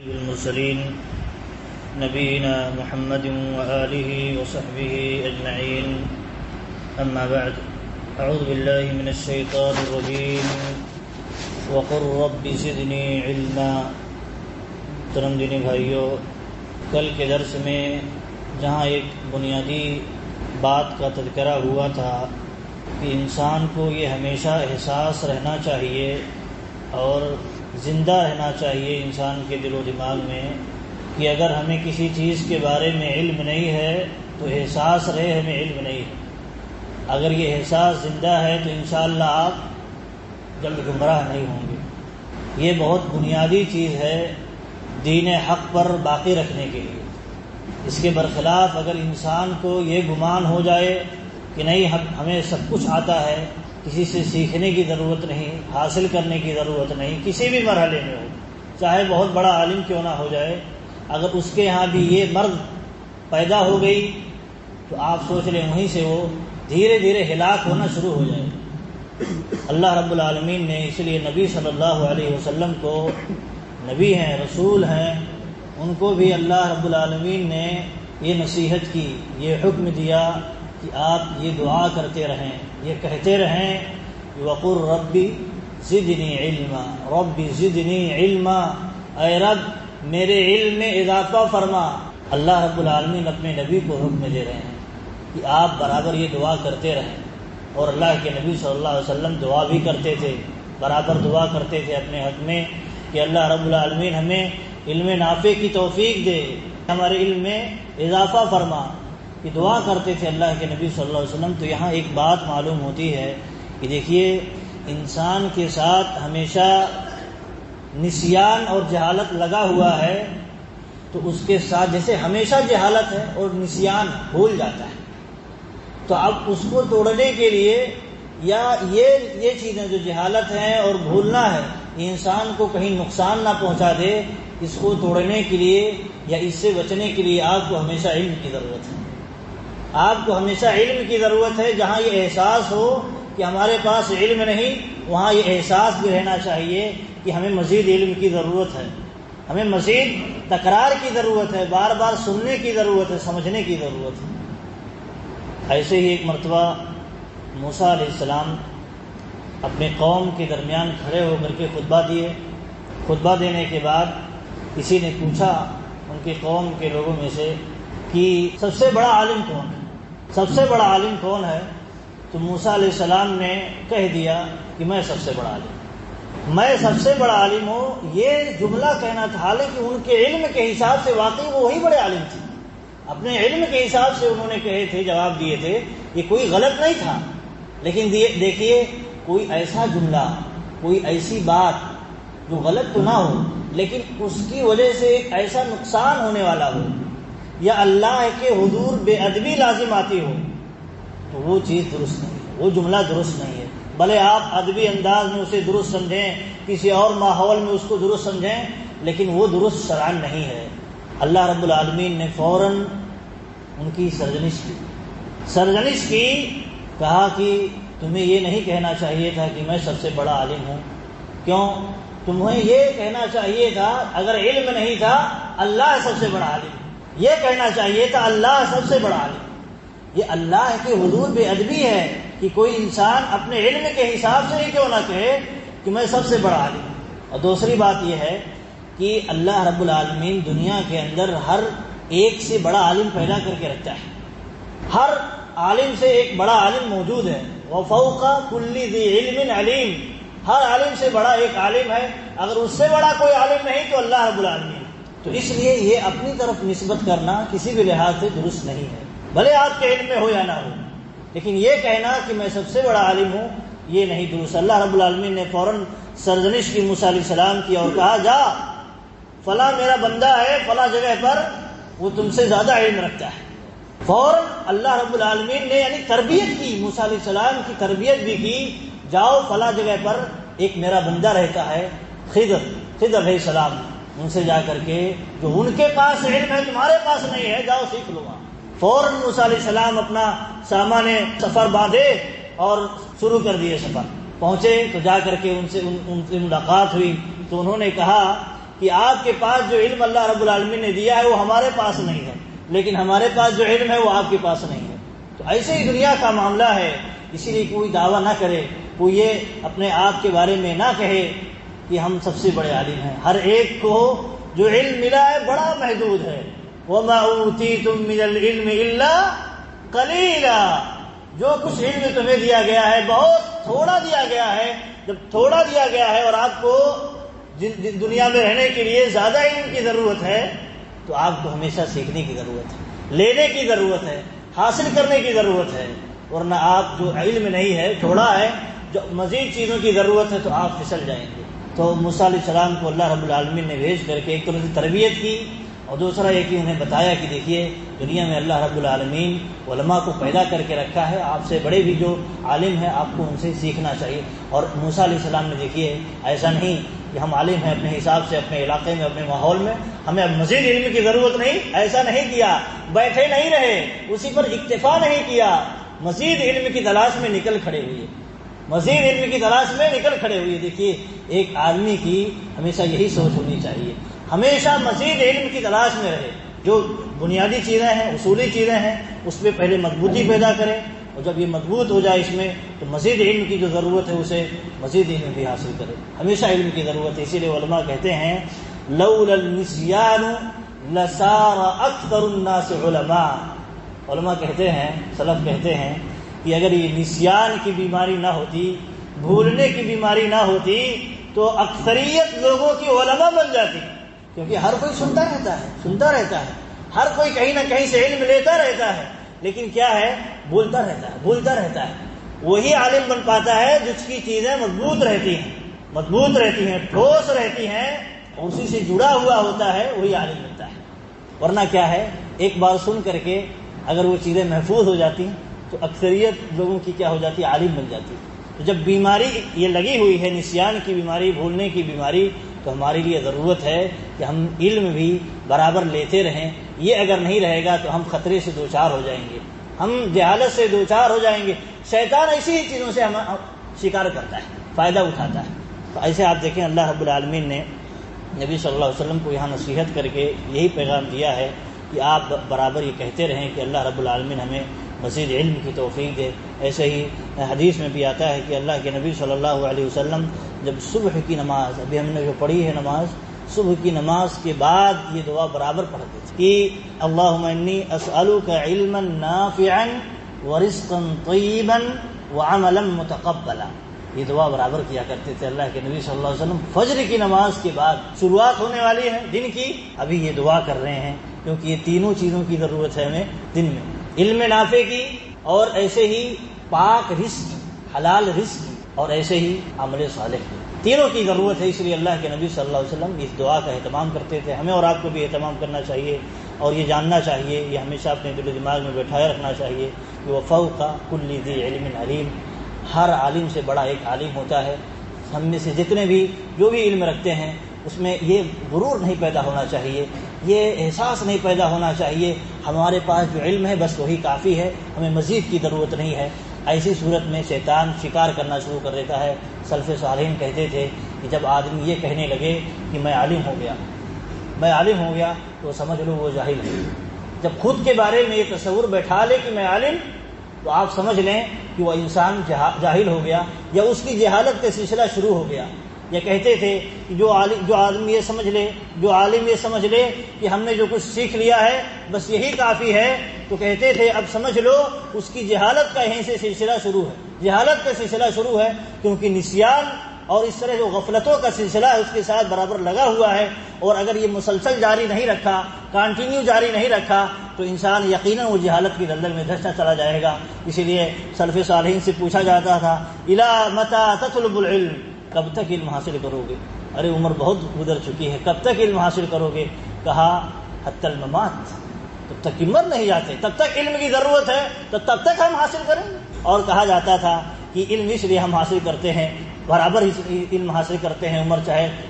المرسلين نبينا محمد وآله وصحبه أجمعين أما بعد أعوذ بالله من الشيطان الرجيم وقل رب زدني علما۔ محترم دینی بھائیو، کل کے درس میں جہاں ایک بنیادی بات کا تذکرہ ہوا تھا کہ انسان کو یہ ہمیشہ احساس رہنا چاہیے اور زندہ رہنا چاہیے انسان کے دل و دماغ میں کہ اگر ہمیں کسی چیز کے بارے میں علم نہیں ہے تو احساس رہے ہمیں علم نہیں ہے۔ اگر یہ احساس زندہ ہے تو انشاءاللہ آپ جلد گمراہ نہیں ہوں گے۔ یہ بہت بنیادی چیز ہے دین حق پر باقی رکھنے کے لیے۔ اس کے برخلاف اگر انسان کو یہ گمان ہو جائے کہ نہیں ہمیں سب کچھ آتا ہے، کسی سے سیکھنے کی ضرورت نہیں، حاصل کرنے کی ضرورت نہیں، کسی بھی مرحلے میں ہو، چاہے بہت بڑا عالم کیوں نہ ہو جائے، اگر اس کے ہاں بھی یہ مرض پیدا ہو گئی تو آپ سوچ لیں وہیں سے وہ دھیرے دھیرے ہلاک ہونا شروع ہو جائے۔ اللہ رب العالمین نے اس لیے نبی صلی اللہ علیہ وسلم کو، نبی ہیں، رسول ہیں، ان کو بھی اللہ رب العالمین نے یہ نصیحت کی، یہ حکم دیا کہ آپ یہ دعا کرتے رہیں، یہ کہتے رہیں وقل ربی زدنی علما، ربی زدنی علما، اے رب میرے علم میں اضافہ فرما۔ اللہ رب العالمین اپنے نبی کو حکم دے رہے ہیں کہ آپ برابر یہ دعا کرتے رہیں، اور اللہ کے نبی صلی اللہ علیہ وسلم دعا بھی کرتے تھے، برابر دعا کرتے تھے اپنے حق میں کہ اللہ رب العالمین ہمیں علم نافع کی توفیق دے، ہمارے علم میں اضافہ فرما، کہ دعا کرتے تھے اللہ کے نبی صلی اللہ علیہ وسلم۔ تو یہاں ایک بات معلوم ہوتی ہے کہ دیکھیے انسان کے ساتھ ہمیشہ نسیان اور جہالت لگا ہوا ہے، تو اس کے ساتھ جیسے ہمیشہ جہالت ہے اور نسیان بھول جاتا ہے، تو اب اس کو توڑنے کے لیے یا یہ چیزیں جو جہالت ہیں اور بھولنا ہے، انسان کو کہیں نقصان نہ پہنچا دے، اس کو توڑنے کے لیے یا اس سے بچنے کے لیے آپ کو ہمیشہ علم کی ضرورت ہے۔ آپ کو ہمیشہ علم کی ضرورت ہے۔ جہاں یہ احساس ہو کہ ہمارے پاس علم نہیں، وہاں یہ احساس بھی رہنا چاہیے کہ ہمیں مزید علم کی ضرورت ہے، ہمیں مزید تکرار کی ضرورت ہے، بار بار سننے کی ضرورت ہے، سمجھنے کی ضرورت ہے۔ ایسے ہی ایک مرتبہ موسیٰ علیہ السلام اپنے قوم کے درمیان کھڑے ہو کر کے خطبہ دیے۔ خطبہ دینے کے بعد کسی نے پوچھا ان کی قوم کے لوگوں میں سے کہ سب سے بڑا عالم کون ہے، سب سے بڑا عالم کون ہے؟ تو موسیٰ علیہ السلام نے کہہ دیا کہ میں سب سے بڑا عالم، میں سب سے بڑا عالم ہوں۔ یہ جملہ کہنا تھا، حالانکہ ان کے علم کے حساب سے واقعی وہ وہی بڑے عالم تھے، اپنے علم کے حساب سے انہوں نے کہے تھے، جواب دیے تھے، یہ کوئی غلط نہیں تھا۔ لیکن دیکھیے کوئی ایسا جملہ، کوئی ایسی بات جو غلط تو نہ ہو لیکن اس کی وجہ سے ایک ایسا نقصان ہونے والا ہو یا اللہ کے حضور بے ادبی لازم آتی ہو، تو وہ چیز درست نہیں ہے، وہ جملہ درست نہیں ہے۔ بھلے آپ ادبی انداز میں اسے درست سمجھیں، کسی اور ماحول میں اس کو درست سمجھیں، لیکن وہ درست شرعاً نہیں ہے۔ اللہ رب العالمین نے فوراً ان کی سرزنش کی، کہا کہ تمہیں یہ نہیں کہنا چاہیے تھا کہ میں سب سے بڑا عالم ہوں۔ کیوں؟ تمہیں یہ کہنا چاہیے تھا اگر علم نہیں تھا اللہ سب سے بڑا عالم، یہ کہنا چاہیے تھا اللہ سب سے بڑا عالم۔ یہ اللہ کے حضور بے ادبی ہے کہ کوئی انسان اپنے علم کے حساب سے ہی کیوں نہ کہے کہ میں سب سے بڑا عالم۔ اور دوسری بات یہ ہے کہ اللہ رب العالمین دنیا کے اندر ہر ایک سے بڑا عالم پیدا کر کے رکھتا ہے، ہر عالم سے ایک بڑا عالم موجود ہے۔ وَفَوْقَ كُلِّ ذِي عِلْمٍ عَلِيمٍ، ہر عالم سے بڑا ایک عالم ہے، اگر اس سے بڑا کوئی عالم نہیں تو اللہ رب العالمین۔ تو اس لیے یہ اپنی طرف نسبت کرنا کسی بھی لحاظ سے درست نہیں ہے، بھلے آپ کے علم میں ہو یا نہ ہو، لیکن یہ کہنا کہ میں سب سے بڑا عالم ہوں یہ نہیں درست۔ اللہ رب العالمین نے فوراً سرزنش کی موسیٰ علیہ السلام کی اور کہا جا فلاں میرا بندہ ہے فلاں جگہ پر، وہ تم سے زیادہ علم رکھتا ہے۔ فوراً اللہ رب العالمین نے یعنی تربیت کی، موسیٰ علیہ السلام کی تربیت بھی کی، جاؤ فلاں جگہ پر ایک میرا بندہ رہتا ہے خضر علیہ السلام، ان سے جا کر کے جو ان کے پاس علم ہے تمہارے پاس نہیں ہے، جاؤ سیکھ لو۔ فوراً موسیٰ علیہ السلام اپنا سامان سفر باندھے اور شروع کر دیے سفر۔ پہنچے تو جا کر کے ان سے ملاقات ہوئی تو انہوں نے کہا کہ آپ کے پاس جو علم اللہ رب العالمین نے دیا ہے وہ ہمارے پاس نہیں ہے، لیکن ہمارے پاس جو علم ہے وہ آپ کے پاس نہیں ہے۔ تو ایسے ہی دنیا کا معاملہ ہے، اسی لیے کوئی دعویٰ نہ کرے، کوئی یہ اپنے آپ کے بارے میں نہ کہے کہ ہم سب سے بڑے عالم ہیں۔ ہر ایک کو جو علم ملا ہے بڑا محدود ہے۔ وَمَا أُوتِيتُم مِّنَ الْعِلْمِ إِلَّا قَلِيلًا، جو کچھ علم تمہیں دیا گیا ہے بہت تھوڑا دیا گیا ہے۔ جب تھوڑا دیا گیا ہے اور آپ کو دنیا میں رہنے کے لیے زیادہ علم کی ضرورت ہے، تو آپ کو ہمیشہ سیکھنے کی ضرورت ہے، لینے کی ضرورت ہے، حاصل کرنے کی ضرورت ہے، ورنہ آپ جو علم نہیں ہے، تھوڑا ہے، جو مزید چیزوں کی ضرورت ہے تو آپ پھسل جائیں گے۔ تو موسیٰ علیہ السلام کو اللہ رب العالمین نے بھیج کر کے ایک تو ان کی تربیت کی، اور دوسرا یہ کہ انہیں بتایا کہ دیکھیے دنیا میں اللہ رب العالمین علماء کو پیدا کر کے رکھا ہے، آپ سے بڑے بھی جو عالم ہیں آپ کو ان سے سیکھنا چاہیے۔ اور موسیٰ علیہ السلام نے دیکھیے ایسا نہیں کہ ہم عالم ہیں اپنے حساب سے، اپنے علاقے میں، اپنے ماحول میں، ہمیں اب مزید علم کی ضرورت نہیں، ایسا نہیں کیا، بیٹھے نہیں رہے، اسی پر اکتفا نہیں کیا، مزید علم کی تلاش میں نکل کھڑے ہوئے، مزید علم کی تلاش میں نکل کھڑے ہوئے۔ دیکھیے ایک آدمی کی ہمیشہ یہی سوچ ہونی چاہیے، ہمیشہ مزید علم کی تلاش میں رہے، جو بنیادی چیزیں ہیں، اصولی چیزیں ہیں، اس پہ پہلے مضبوطی پیدا کرے، اور جب یہ مضبوط ہو جائے اس میں تو مزید علم کی جو ضرورت ہے اسے مزید علم بھی حاصل کرے۔ ہمیشہ علم کی ضرورت ہے، اسی لیے علماء کہتے ہیں لولا النسیان لصار اکثر الناس علماء۔ علماء کہتے ہیں، سلف کہتے ہیں کہ اگر یہ نسیان کی بیماری نہ ہوتی، بھولنے کی بیماری نہ ہوتی، تو اکثریت لوگوں کی علماء بن جاتی، کیونکہ ہر کوئی سنتا رہتا ہے، ہر کوئی کہیں نہ کہیں سے علم لیتا رہتا ہے، لیکن کیا ہے، بولتا رہتا ہے۔ وہی عالم بن پاتا ہے جس کی چیزیں مضبوط رہتی ہیں، ٹھوس رہتی ہیں، اور اسی سے جڑا ہوا ہوتا ہے، وہی عالم بنتا ہے۔ ورنہ کیا ہے، ایک بار سن کر کے اگر وہ چیزیں محفوظ ہو جاتی تو اکثریت لوگوں کی کیا ہو جاتی، عالم بن جاتی۔ تو جب بیماری یہ لگی ہوئی ہے، نسیان کی بیماری، بھولنے کی بیماری، تو ہمارے لیے ضرورت ہے کہ ہم علم بھی برابر لیتے رہیں۔ یہ اگر نہیں رہے گا تو ہم خطرے سے دوچار ہو جائیں گے، ہم جہالت سے دوچار ہو جائیں گے۔ شیطان ایسی ہی چیزوں سے ہم شکار کرتا ہے، فائدہ اٹھاتا ہے۔ تو ایسے آپ دیکھیں اللہ رب العالمین نے نبی صلی اللہ علیہ وسلم کو یہاں نصیحت کر کے یہی پیغام دیا ہے کہ آپ برابر یہ کہتے رہیں کہ اللہ رب العالمین ہمیں مزید علم کی توفیق دے۔ ایسے ہی حدیث میں بھی آتا ہے کہ اللہ کے نبی صلی اللہ علیہ وسلم جب صبح کی نماز، ابھی ہم نے جو پڑھی ہے نماز، صبح کی نماز کے بعد یہ دعا برابر پڑھتے تھے کہ اللہم انی اسألک علما نافعا ورزقا طیبا وعملا متقبلا۔ یہ دعا برابر کیا کرتے تھے اللہ کے نبی صلی اللہ علیہ وسلم۔ فجر کی نماز کے بعد شروعات ہونے والی ہے دن کی، ابھی یہ دعا کر رہے ہیں، کیونکہ یہ تینوں چیزوں کی ضرورت ہے ہمیں دن میں، علم نافع کی، اور ایسے ہی پاک رزق، حلال رزق، اور ایسے ہی عمل صالح کی، تینوں کی ضرورت ہے۔ اس لیے اللہ کے نبی صلی اللہ علیہ وسلم اس دعا کا اہتمام کرتے تھے۔ ہمیں اور آپ کو بھی اہتمام کرنا چاہیے، اور یہ جاننا چاہیے، یہ ہمیشہ اپنے دل و دماغ میں بیٹھائے رکھنا چاہیے کہ وہ فوق کل ذی علم علیم، ہر عالم سے بڑا ایک عالم ہوتا ہے۔ ہم میں سے جتنے بھی جو بھی علم رکھتے ہیں اس میں یہ غرور نہیں پیدا ہونا چاہیے، یہ احساس نہیں پیدا ہونا چاہیے ہمارے پاس جو علم ہے بس وہی کافی ہے، ہمیں مزید کی ضرورت نہیں ہے۔ ایسی صورت میں شیطان شکار کرنا شروع کر دیتا ہے۔ سلف صالحین کہتے تھے کہ جب آدمی یہ کہنے لگے کہ میں عالم ہو گیا تو سمجھ لو وہ جاہل ہے۔ جب خود کے بارے میں یہ تصور بیٹھا لے کہ میں عالم، تو آپ سمجھ لیں کہ وہ انسان جاہل ہو گیا، یا اس کی جہالت کا سلسلہ شروع ہو گیا۔ یہ کہتے تھے کہ جو عالم یہ سمجھ لے کہ ہم نے جو کچھ سیکھ لیا ہے بس یہی کافی ہے، تو کہتے تھے اب سمجھ لو اس کی جہالت کا یہیں سے سلسلہ شروع ہے، کیونکہ نسیان اور اس طرح جو غفلتوں کا سلسلہ ہے اس کے ساتھ برابر لگا ہوا ہے، اور اگر یہ مسلسل جاری نہیں رکھا، کنٹینیو جاری نہیں رکھا، تو انسان یقیناً وہ جہالت کی دلدل میں دھستا چلا جائے گا۔ اسی لیے سلف صالحین سے پوچھا جاتا تھا الی متی تطلب العلم، کب تک علم حاصل کرو گے؟ ارے عمر بہت گزر چکی ہے، کب تک علم حاصل کرو گے؟ کہا حتی الممات، تب تک کہ مر نہیں جاتے، تب تک علم کی ضرورت ہے، تو تب تک ہم حاصل کریں گے۔ اور کہا جاتا تھا کہ علم اس لیے ہم حاصل کرتے ہیں، برابر علم حاصل کرتے ہیں،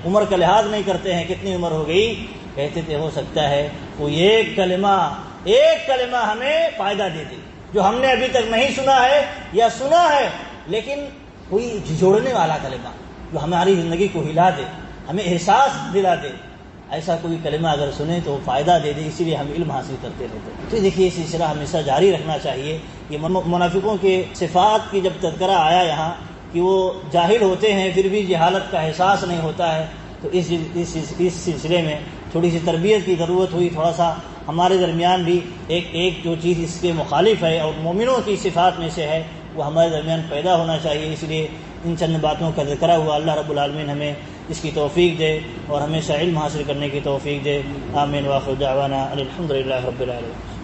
عمر کا لحاظ نہیں کرتے ہیں کتنی عمر ہو گئی، کہتے تھے ہو سکتا ہے کوئی ایک کلمہ ہمیں فائدہ دے دے، جو ہم نے ابھی تک نہیں سنا ہے یا سنا ہے، لیکن کوئی جھنجھوڑنے والا کلمہ جو ہماری زندگی کو ہلا دے، ہمیں احساس دلا دے ایسا کوئی کلمہ اگر سنیں تو وہ فائدہ دے دے، اسی لیے ہم علم حاصل کرتے رہتے ہیں۔ تو دیکھیے یہ سلسلہ ہمیشہ جاری رکھنا چاہیے۔ یہ منافقوں کے صفات کی جب تذکرہ آیا یہاں کہ وہ جاہل ہوتے ہیں پھر بھی جہالت کا احساس نہیں ہوتا ہے، تو اس سلسلے میں تھوڑی سی تربیت کی ضرورت ہوئی، تھوڑا سا ہمارے درمیان بھی ایک جو چیز اس کے مخالف ہے اور مومنوں کی صفات میں سے ہے وہ ہمارے درمیان پیدا ہونا چاہیے۔ اس لیے ان چند باتوں کا ذکر ہوا۔ اللہ رب العالمین ہمیں اس کی توفیق دے اور ہمیشہ علم حاصل کرنے کی توفیق دے۔ آمین۔ وآخر دعوانا الحمدللہ رب العالمین۔